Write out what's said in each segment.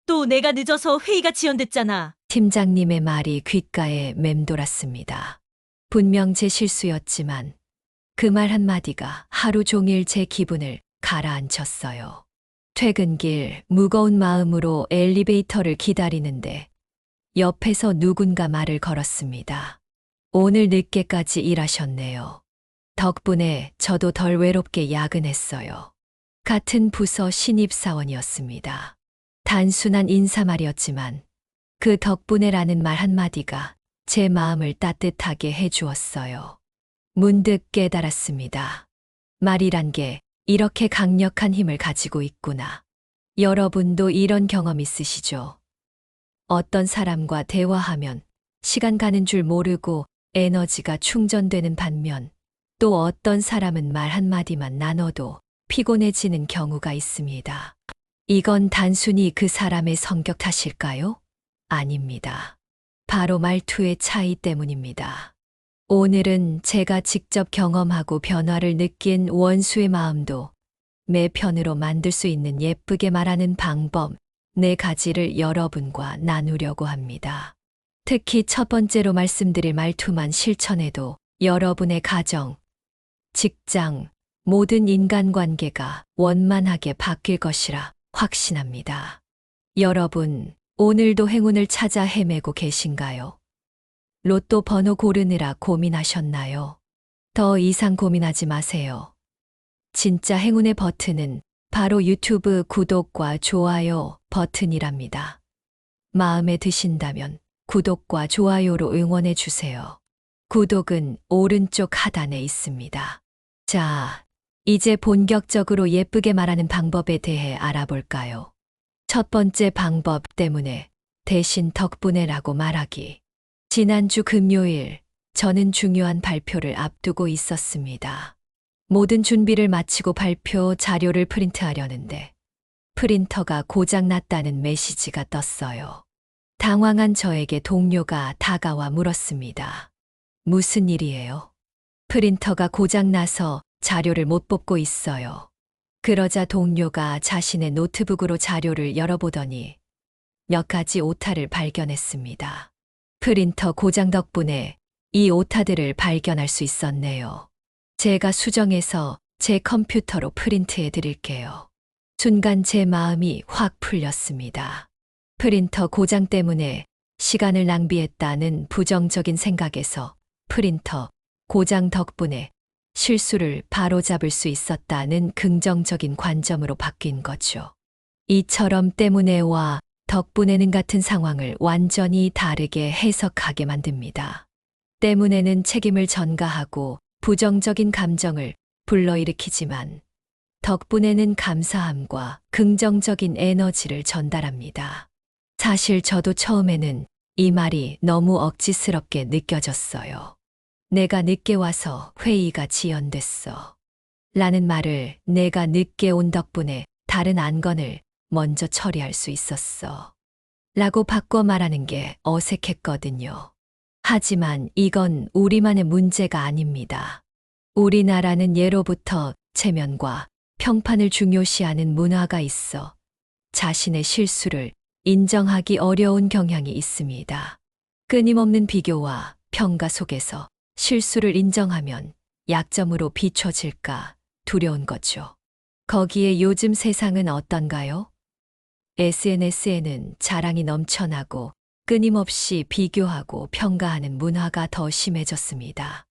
또 내가 늦어서 회의가 지연됐잖아. 팀장님의 말이 귓가에 맴돌았습니다. 분명 제 실수였지만 그 말 한마디가 하루 종일 제 기분을 가라앉혔어요. 퇴근길 무거운 마음으로 엘리베이터를 기다리는데 옆에서 누군가 말을 걸었습니다. 오늘 늦게까지 일하셨네요. 덕분에 저도 덜 외롭게 야근했어요. 같은 부서 신입사원이었습니다. 단순한 인사말이었지만 그 덕분에라는 말 한마디가 제 마음을 따뜻하게 해주었어요. 문득 깨달았습니다. 말이란 게 이렇게 강력한 힘을 가지고 있구나. 여러분도 이런 경험 있으시죠? 어떤 사람과 대화하면 시간 가는 줄 모르고 에너지가 충전되는 반면 또 어떤 사람은 말 한마디만 나눠도 피곤해지는 경우가 있습니다. 이건 단순히 그 사람의 성격 탓일까요? 아닙니다. 바로 말투의 차이 때문입니다. 오늘은 제가 직접 경험하고 변화를 느낀 원수의 마음도 내 편으로 만들 수 있는 예쁘게 말하는 방법 4가지를 여러분과 나누려고 합니다. 특히 첫 번째로 말씀드릴 말투만 실천해도 여러분의 가정, 직장, 모든 인간관계가 원만하게 바뀔 것이라 확신합니다. 여러분, 오늘도 행운을 찾아 헤매고 계신가요? 로또 번호 고르느라 고민하셨나요? 더 이상 고민하지 마세요. 진짜 행운의 버튼은 바로 유튜브 구독과 좋아요 버튼이랍니다. 마음에 드신다면 구독과 좋아요로 응원해 주세요. 구독은 오른쪽 하단에 있습니다. 자, 이제 본격적으로 예쁘게 말하는 방법에 대해 알아볼까요? 첫 번째 방법 때문에 대신 덕분에라고 말하기. 지난주 금요일, 저는 중요한 발표를 앞두고 있었습니다. 모든 준비를 마치고 발표 자료를 프린트하려는데 프린터가 고장났다는 메시지가 떴어요. 당황한 저에게 동료가 다가와 물었습니다. 무슨 일이에요? 프린터가 고장나서 자료를 못 뽑고 있어요. 그러자 동료가 자신의 노트북으로 자료를 열어보더니 몇 가지 오타를 발견했습니다. 프린터 고장 덕분에 이 오타들을 발견할 수 있었네요. 제가 수정해서 제 컴퓨터로 프린트해 드릴게요. 순간 제 마음이 확 풀렸습니다. 프린터 고장 때문에 시간을 낭비했다는 부정적인 생각에서 프린터 고장 덕분에 실수를 바로잡을 수 있었다는 긍정적인 관점으로 바뀐 거죠. 이처럼 때문에와 덕분에는 같은 상황을 완전히 다르게 해석하게 만듭니다. 때문에는 책임을 전가하고 부정적인 감정을 불러일으키지만 덕분에는 감사함과 긍정적인 에너지를 전달합니다. 사실 저도 처음에는 이 말이 너무 억지스럽게 느껴졌어요. 내가 늦게 와서 회의가 지연됐어. 라는 말을 내가 늦게 온 덕분에 다른 안건을 먼저 처리할 수 있었어. 라고 바꿔 말하는 게 어색했거든요. 하지만 이건 우리만의 문제가 아닙니다. 우리나라는 예로부터 체면과 평판을 중요시하는 문화가 있어 자신의 실수를 인정하기 어려운 경향이 있습니다. 끊임없는 비교와 평가 속에서 실수를 인정하면 약점으로 비춰질까 두려운 거죠. 거기에 요즘 세상은 어떤가요? SNS에는 자랑이 넘쳐나고 끊임없이 비교하고 평가하는 문화가 더 심해졌습니다.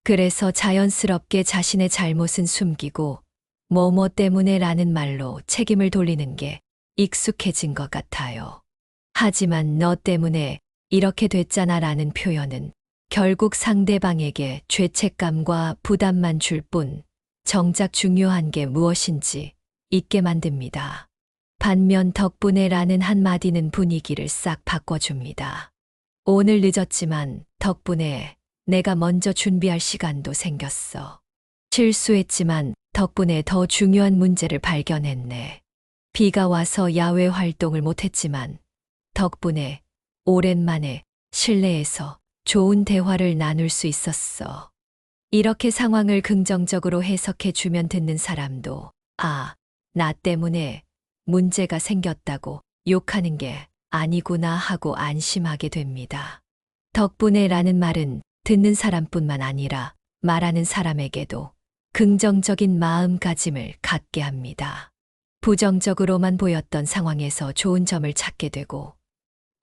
그래서 자연스럽게 자신의 잘못은 숨기고 뭐뭐 때문에라는 말로 책임을 돌리는 게 익숙해진 것 같아요. 하지만 너 때문에 이렇게 됐잖아라는 표현은 결국 상대방에게 죄책감과 부담만 줄 뿐 정작 중요한 게 무엇인지 잊게 만듭니다. 반면 덕분에라는 한마디는 분위기를 싹 바꿔줍니다. 오늘 늦었지만 덕분에 내가 먼저 준비할 시간도 생겼어. 실수했지만 덕분에 더 중요한 문제를 발견했네. 비가 와서 야외 활동을 못했지만 덕분에 오랜만에 실내에서 좋은 대화를 나눌 수 있었어. 이렇게 상황을 긍정적으로 해석해 주면 듣는 사람도 아, 나 때문에 문제가 생겼다고 욕하는 게 아니구나 하고 안심하게 됩니다. 덕분에 라는 말은 듣는 사람뿐만 아니라 말하는 사람에게도 긍정적인 마음가짐을 갖게 합니다. 부정적으로만 보였던 상황에서 좋은 점을 찾게 되고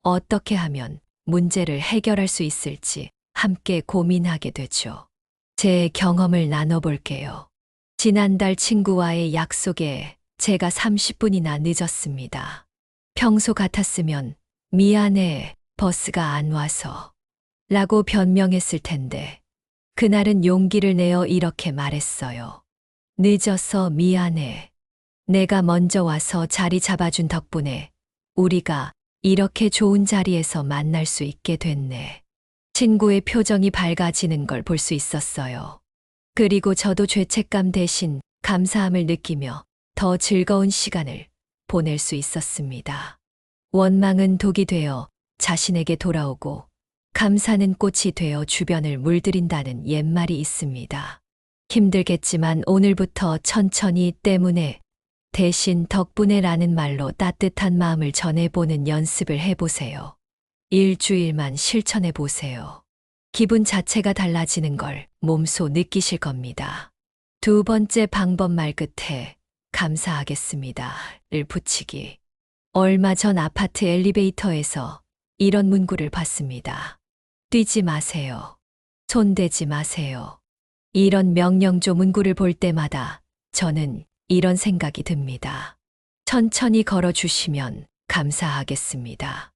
어떻게 하면 문제를 해결할 수 있을지 함께 고민하게 되죠. 제 경험을 나눠볼게요. 지난달 친구와의 약속에 제가 30분이나 늦었습니다. 평소 같았으면 미안해, 버스가 안 와서 라고 변명했을 텐데 그날은 용기를 내어 이렇게 말했어요. 늦어서 미안해. 내가 먼저 와서 자리 잡아준 덕분에 우리가 이렇게 좋은 자리에서 만날 수 있게 됐네. 친구의 표정이 밝아지는 걸 볼 수 있었어요. 그리고 저도 죄책감 대신 감사함을 느끼며 더 즐거운 시간을 보낼 수 있었습니다. 원망은 독이 되어 자신에게 돌아오고 감사는 꽃이 되어 주변을 물들인다는 옛말이 있습니다. 힘들겠지만 오늘부터 천천히 때문에 대신 덕분에 라는 말로 따뜻한 마음을 전해보는 연습을 해보세요. 일주일만 실천해 보세요. 기분 자체가 달라지는 걸 몸소 느끼실 겁니다. 두 번째 방법 말 끝에 감사하겠습니다를 붙이기. 얼마 전 아파트 엘리베이터에서 이런 문구를 봤습니다. 뛰지 마세요. 손대지 마세요. 이런 명령조 문구를 볼 때마다 저는 이런 생각이 듭니다. 천천히 걸어주시면 감사하겠습니다.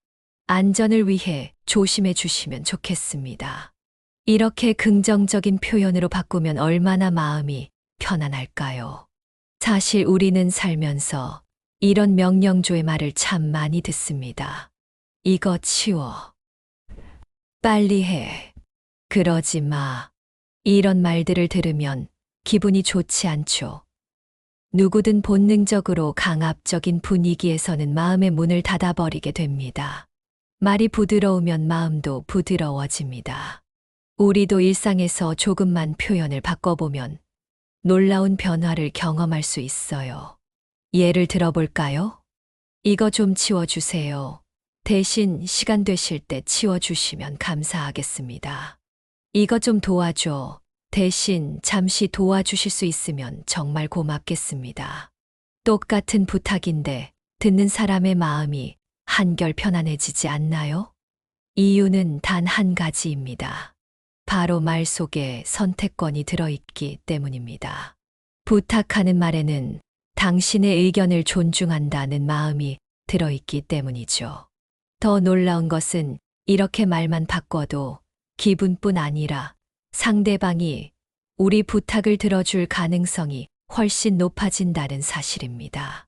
안전을 위해 조심해 주시면 좋겠습니다. 이렇게 긍정적인 표현으로 바꾸면 얼마나 마음이 편안할까요? 사실 우리는 살면서 이런 명령조의 말을 참 많이 듣습니다. 이거 치워. 빨리 해. 그러지 마. 이런 말들을 들으면 기분이 좋지 않죠. 누구든 본능적으로 강압적인 분위기에서는 마음의 문을 닫아버리게 됩니다. 말이 부드러우면 마음도 부드러워집니다. 우리도 일상에서 조금만 표현을 바꿔보면 놀라운 변화를 경험할 수 있어요. 예를 들어볼까요? 이거 좀 치워주세요. 대신 시간 되실 때 치워주시면 감사하겠습니다. 이거 좀 도와줘. 대신 잠시 도와주실 수 있으면 정말 고맙겠습니다. 똑같은 부탁인데 듣는 사람의 마음이 한결 편안해지지 않나요? 이유는 단 한 가지입니다. 바로 말 속에 선택권이 들어있기 때문입니다. 부탁하는 말에는 당신의 의견을 존중한다는 마음이 들어있기 때문이죠. 더 놀라운 것은 이렇게 말만 바꿔도 기분뿐 아니라 상대방이 우리 부탁을 들어줄 가능성이 훨씬 높아진다는 사실입니다.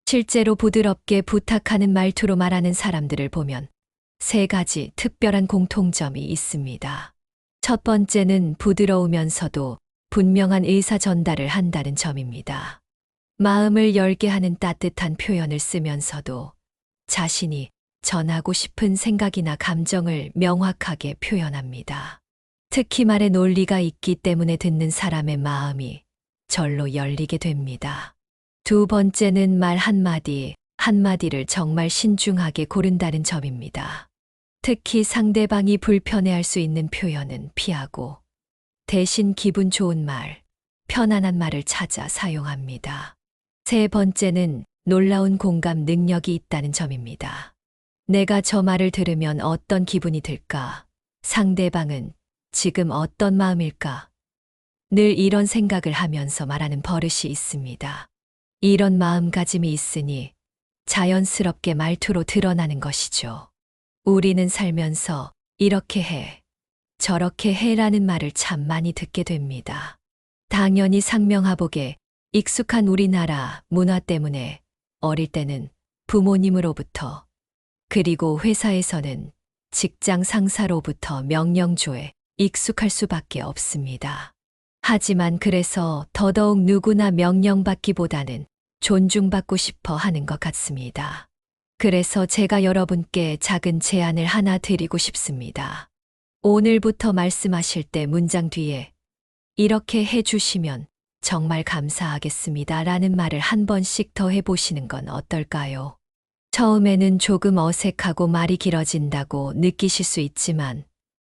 실제로 부드럽게 부탁하는 말투로 말하는 사람들을 보면 세 가지 특별한 공통점이 있습니다. 첫 번째는 부드러우면서도 분명한 의사 전달을 한다는 점입니다. 마음을 열게 하는 따뜻한 표현을 쓰면서도 자신이 전하고 싶은 생각이나 감정을 명확하게 표현합니다. 특히 말에 논리가 있기 때문에 듣는 사람의 마음이 절로 열리게 됩니다. 두 번째는 말 한마디, 한마디를 정말 신중하게 고른다는 점입니다. 특히 상대방이 불편해할 수 있는 표현은 피하고 대신 기분 좋은 말, 편안한 말을 찾아 사용합니다. 세 번째는 놀라운 공감 능력이 있다는 점입니다. 내가 저 말을 들으면 어떤 기분이 들까? 상대방은 지금 어떤 마음일까? 늘 이런 생각을 하면서 말하는 버릇이 있습니다. 이런 마음가짐이 있으니 자연스럽게 말투로 드러나는 것이죠. 우리는 살면서 이렇게 해, 저렇게 해라는 말을 참 많이 듣게 됩니다. 당연히 상명하복에 익숙한 우리나라 문화 때문에 어릴 때는 부모님으로부터 그리고 회사에서는 직장 상사로부터 명령조에 익숙할 수밖에 없습니다. 하지만 그래서 더더욱 누구나 명령받기보다는 존중받고 싶어 하는 것 같습니다. 그래서 제가 여러분께 작은 제안을 하나 드리고 싶습니다. 오늘부터 말씀하실 때 문장 뒤에 이렇게 해주시면 정말 감사하겠습니다 라는 말을 한 번씩 더 해보시는 건 어떨까요? 처음에는 조금 어색하고 말이 길어진다고 느끼실 수 있지만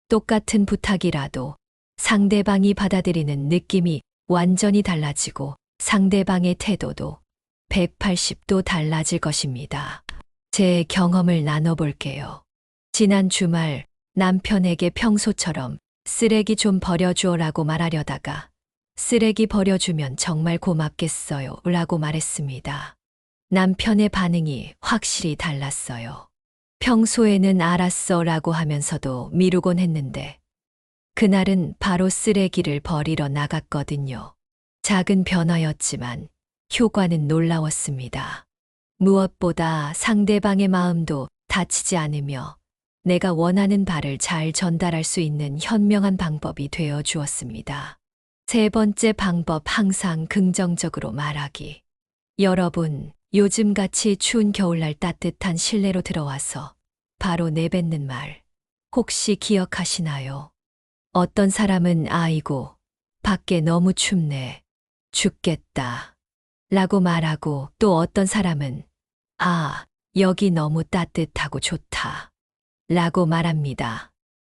똑같은 부탁이라도 상대방이 받아들이는 느낌이 완전히 달라지고 상대방의 태도도 180도 달라질 것입니다. 제 경험을 나눠볼게요. 지난 주말 남편에게 평소처럼 쓰레기 좀 버려주어라고 말하려다가 쓰레기 버려주면 정말 고맙겠어요 라고 말했습니다. 남편의 반응이 확실히 달랐어요. 평소에는 알았어 라고 하면서도 미루곤 했는데 그날은 바로 쓰레기를 버리러 나갔거든요. 작은 변화였지만 효과는 놀라웠습니다. 무엇보다 상대방의 마음도 다치지 않으며 내가 원하는 바를 잘 전달할 수 있는 현명한 방법이 되어 주었습니다. 세 번째 방법, 항상 긍정적으로 말하기. 여러분, 요즘같이 추운 겨울날 따뜻한 실내로 들어와서 바로 내뱉는 말, 혹시 기억하시나요? 어떤 사람은 아이고, 밖에 너무 춥네, 죽겠다 라고 말하고 또 어떤 사람은 아, 여기 너무 따뜻하고 좋다 라고 말합니다.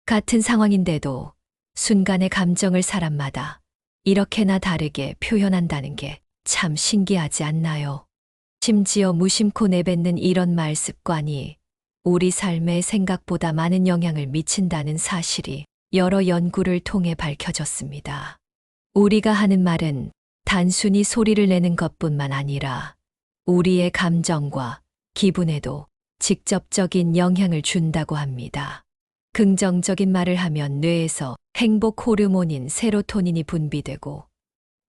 같은 상황인데도 순간의 감정을 사람마다 이렇게나 다르게 표현한다는 게 참 신기하지 않나요? 심지어 무심코 내뱉는 이런 말 습관이 우리 삶에 생각보다 많은 영향을 미친다는 사실이 여러 연구를 통해 밝혀졌습니다. 우리가 하는 말은 단순히 소리를 내는 것뿐만 아니라 우리의 감정과 기분에도 직접적인 영향을 준다고 합니다. 긍정적인 말을 하면 뇌에서 행복 호르몬인 세로토닌이 분비되고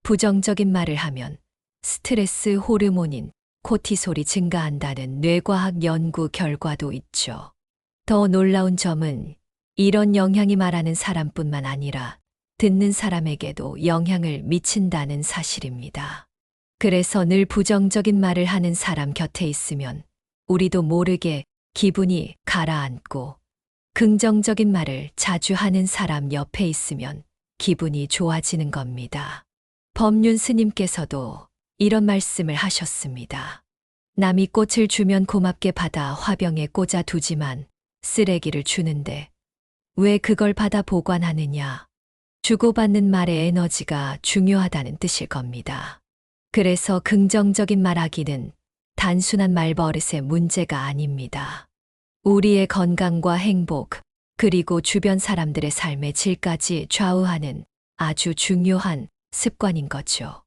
부정적인 말을 하면 스트레스 호르몬인 코티솔이 증가한다는 뇌과학 연구 결과도 있죠. 더 놀라운 점은 이런 영향이 말하는 사람뿐만 아니라 듣는 사람에게도 영향을 미친다는 사실입니다. 그래서 늘 부정적인 말을 하는 사람 곁에 있으면 우리도 모르게 기분이 가라앉고 긍정적인 말을 자주 하는 사람 옆에 있으면 기분이 좋아지는 겁니다. 법륜 스님께서도 이런 말씀을 하셨습니다. 남이 꽃을 주면 고맙게 받아 화병에 꽂아 두지만 쓰레기를 주는데 왜 그걸 받아 보관하느냐? 주고받는 말의 에너지가 중요하다는 뜻일 겁니다. 그래서 긍정적인 말하기는 단순한 말버릇의 문제가 아닙니다. 우리의 건강과 행복, 그리고 주변 사람들의 삶의 질까지 좌우하는 아주 중요한 습관인 거죠.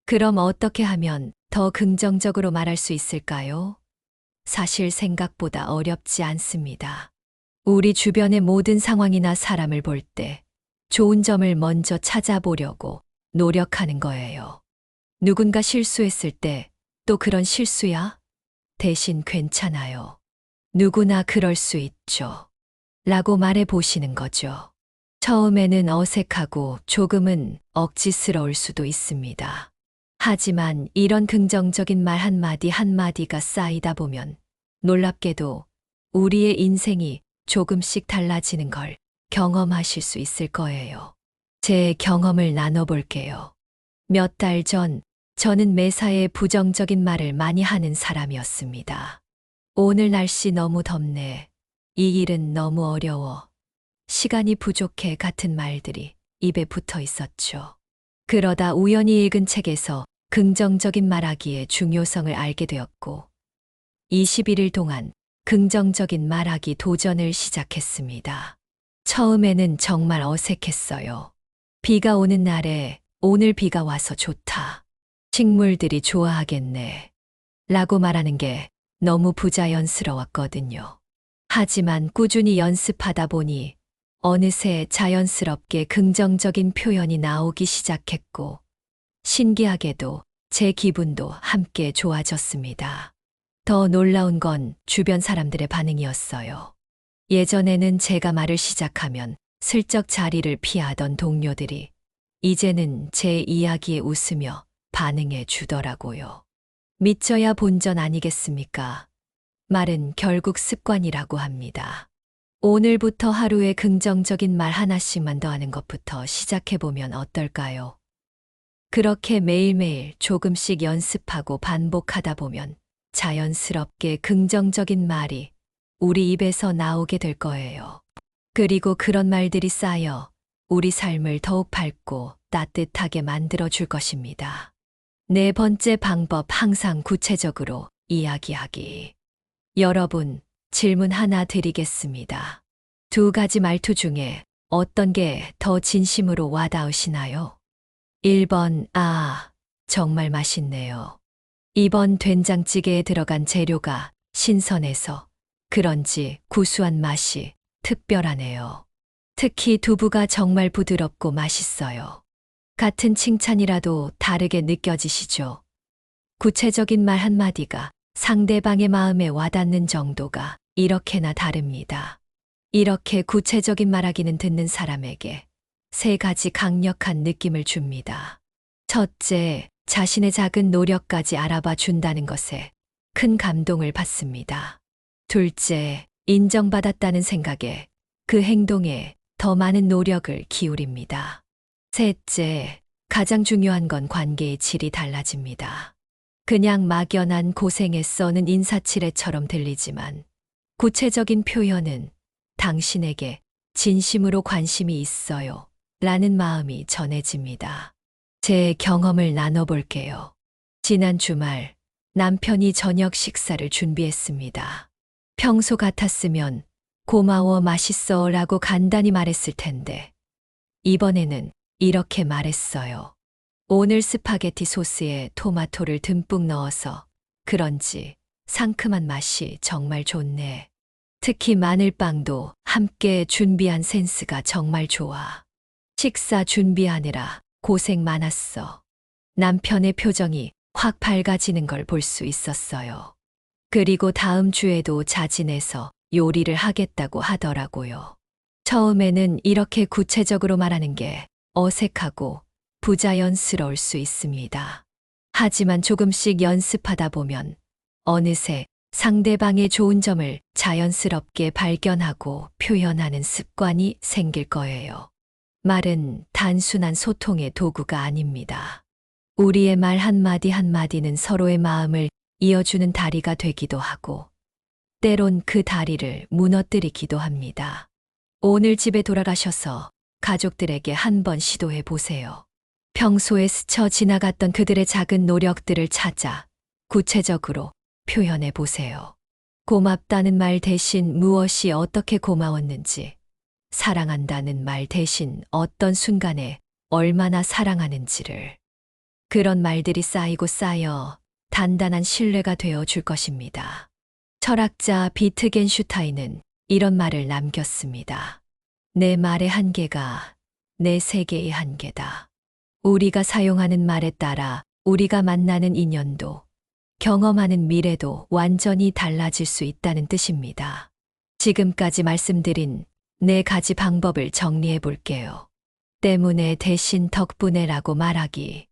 그럼 어떻게 하면 더 긍정적으로 말할 수 있을까요? 사실 생각보다 어렵지 않습니다. 우리 주변의 모든 상황이나 사람을 볼 때 좋은 점을 먼저 찾아보려고 노력하는 거예요. 누군가 실수했을 때 또 그런 실수야? 대신 괜찮아요. 누구나 그럴 수 있죠. 라고 말해 보시는 거죠. 처음에는 어색하고 조금은 억지스러울 수도 있습니다. 하지만 이런 긍정적인 말 한마디 한마디가 쌓이다 보면 놀랍게도 우리의 인생이 조금씩 달라지는 걸 경험하실 수 있을 거예요. 제 경험을 나눠볼게요. 몇 달 전 저는 매사에 부정적인 말을 많이 하는 사람이었습니다. 오늘 날씨 너무 덥네. 이 일은 너무 어려워. 시간이 부족해 같은 말들이 입에 붙어 있었죠. 그러다 우연히 읽은 책에서 긍정적인 말하기의 중요성을 알게 되었고 21일 동안 긍정적인 말하기 도전을 시작했습니다. 처음에는 정말 어색했어요. 비가 오는 날에 오늘 비가 와서 좋다. 식물들이 좋아하겠네. 라고 말하는 게 너무 부자연스러웠거든요. 하지만 꾸준히 연습하다 보니 어느새 자연스럽게 긍정적인 표현이 나오기 시작했고 신기하게도 제 기분도 함께 좋아졌습니다. 더 놀라운 건 주변 사람들의 반응이었어요. 예전에는 제가 말을 시작하면 슬쩍 자리를 피하던 동료들이 이제는 제 이야기에 웃으며 반응해 주더라고요. 믿져야 본전 아니겠습니까? 말은 결국 습관이라고 합니다. 오늘부터 하루에 긍정적인 말 하나씩만 더 하는 것부터 시작해보면 어떨까요? 그렇게 매일매일 조금씩 연습하고 반복하다 보면 자연스럽게 긍정적인 말이 우리 입에서 나오게 될 거예요. 그리고 그런 말들이 쌓여 우리 삶을 더욱 밝고 따뜻하게 만들어 줄 것입니다. 네 번째 방법, 항상 구체적으로 이야기하기. 여러분, 질문 하나 드리겠습니다. 두 가지 말투 중에 어떤 게 더 진심으로 와닿으시나요? 1번, 아, 정말 맛있네요. 2번, 된장찌개에 들어간 재료가 신선해서 그런지 구수한 맛이 특별하네요. 특히 두부가 정말 부드럽고 맛있어요. 같은 칭찬이라도 다르게 느껴지시죠? 구체적인 말 한마디가 상대방의 마음에 와닿는 정도가 이렇게나 다릅니다. 이렇게 구체적인 말하기는 듣는 사람에게 세 가지 강력한 느낌을 줍니다. 첫째, 자신의 작은 노력까지 알아봐 준다는 것에 큰 감동을 받습니다. 둘째, 인정받았다는 생각에 그 행동에 더 많은 노력을 기울입니다. 셋째, 가장 중요한 건 관계의 질이 달라집니다. 그냥 막연한 고생했어는 인사치레처럼 들리지만 구체적인 표현은 당신에게 진심으로 관심이 있어요 라는 마음이 전해집니다. 제 경험을 나눠볼게요. 지난 주말 남편이 저녁 식사를 준비했습니다. 평소 같았으면 고마워, 맛있어 라고 간단히 말했을 텐데 이번에는 이렇게 말했어요. 오늘 스파게티 소스에 토마토를 듬뿍 넣어서 그런지 상큼한 맛이 정말 좋네. 특히 마늘빵도 함께 준비한 센스가 정말 좋아. 식사 준비하느라 고생 많았어. 남편의 표정이 확 밝아지는 걸 볼 수 있었어요. 그리고 다음 주에도 자진해서 요리를 하겠다고 하더라고요. 처음에는 이렇게 구체적으로 말하는 게 어색하고 부자연스러울 수 있습니다. 하지만 조금씩 연습하다 보면 어느새 상대방의 좋은 점을 자연스럽게 발견하고 표현하는 습관이 생길 거예요. 말은 단순한 소통의 도구가 아닙니다. 우리의 말 한마디 한마디는 서로의 마음을 이어주는 다리가 되기도 하고, 때론 그 다리를 무너뜨리기도 합니다. 오늘 집에 돌아가셔서 가족들에게 한번 시도해 보세요. 평소에 스쳐 지나갔던 그들의 작은 노력들을 찾아 구체적으로 표현해 보세요. 고맙다는 말 대신 무엇이 어떻게 고마웠는지, 사랑한다는 말 대신 어떤 순간에 얼마나 사랑하는지를. 그런 말들이 쌓이고 쌓여 단단한 신뢰가 되어 줄 것입니다. 철학자 비트겐슈타인은 이런 말을 남겼습니다. 내 말의 한계가 내 세계의 한계다. 우리가 사용하는 말에 따라 우리가 만나는 인연도 경험하는 미래도 완전히 달라질 수 있다는 뜻입니다. 지금까지 말씀드린 네 가지 방법을 정리해 볼게요. 때문에 대신 덕분에라고 말하기.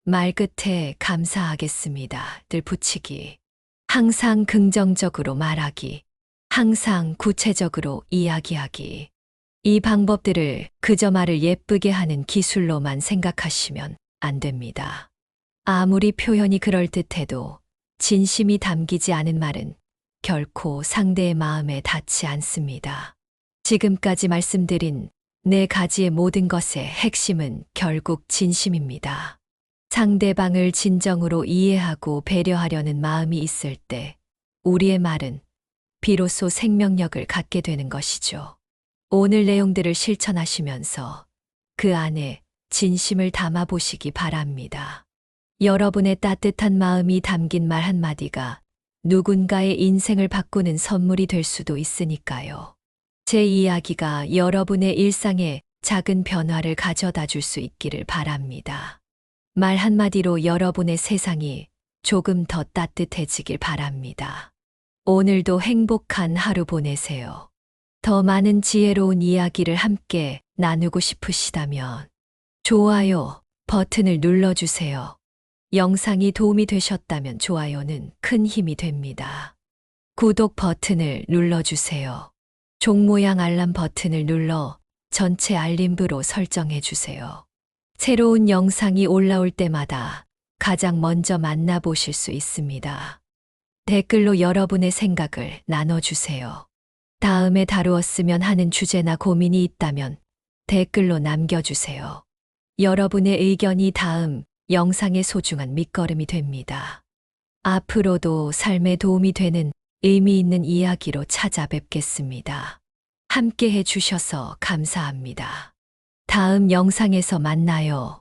말 끝에 감사하겠습니다 들 붙이기. 항상 긍정적으로 말하기. 항상 구체적으로 이야기하기. 이 방법들을 그저 말을 예쁘게 하는 기술로만 생각하시면 안 됩니다. 아무리 표현이 그럴듯해도 진심이 담기지 않은 말은 결코 상대의 마음에 닿지 않습니다. 지금까지 말씀드린 네 가지의 모든 것의 핵심은 결국 진심입니다. 상대방을 진정으로 이해하고 배려하려는 마음이 있을 때 우리의 말은 비로소 생명력을 갖게 되는 것이죠. 오늘 내용들을 실천하시면서 그 안에 진심을 담아 보시기 바랍니다. 여러분의 따뜻한 마음이 담긴 말 한마디가 누군가의 인생을 바꾸는 선물이 될 수도 있으니까요. 제 이야기가 여러분의 일상에 작은 변화를 가져다 줄 수 있기를 바랍니다. 말 한마디로 여러분의 세상이 조금 더 따뜻해지길 바랍니다. 오늘도 행복한 하루 보내세요. 더 많은 지혜로운 이야기를 함께 나누고 싶으시다면 좋아요 버튼을 눌러주세요. 영상이 도움이 되셨다면 좋아요는 큰 힘이 됩니다. 구독 버튼을 눌러주세요. 종 모양 알람 버튼을 눌러 전체 알림부로 설정해 주세요. 새로운 영상이 올라올 때마다 가장 먼저 만나보실 수 있습니다. 댓글로 여러분의 생각을 나눠주세요. 다음에 다루었으면 하는 주제나 고민이 있다면 댓글로 남겨주세요. 여러분의 의견이 다음 영상의 소중한 밑거름이 됩니다. 앞으로도 삶에 도움이 되는 의미 있는 이야기로 찾아뵙겠습니다. 함께 해주셔서 감사합니다. 다음 영상에서 만나요.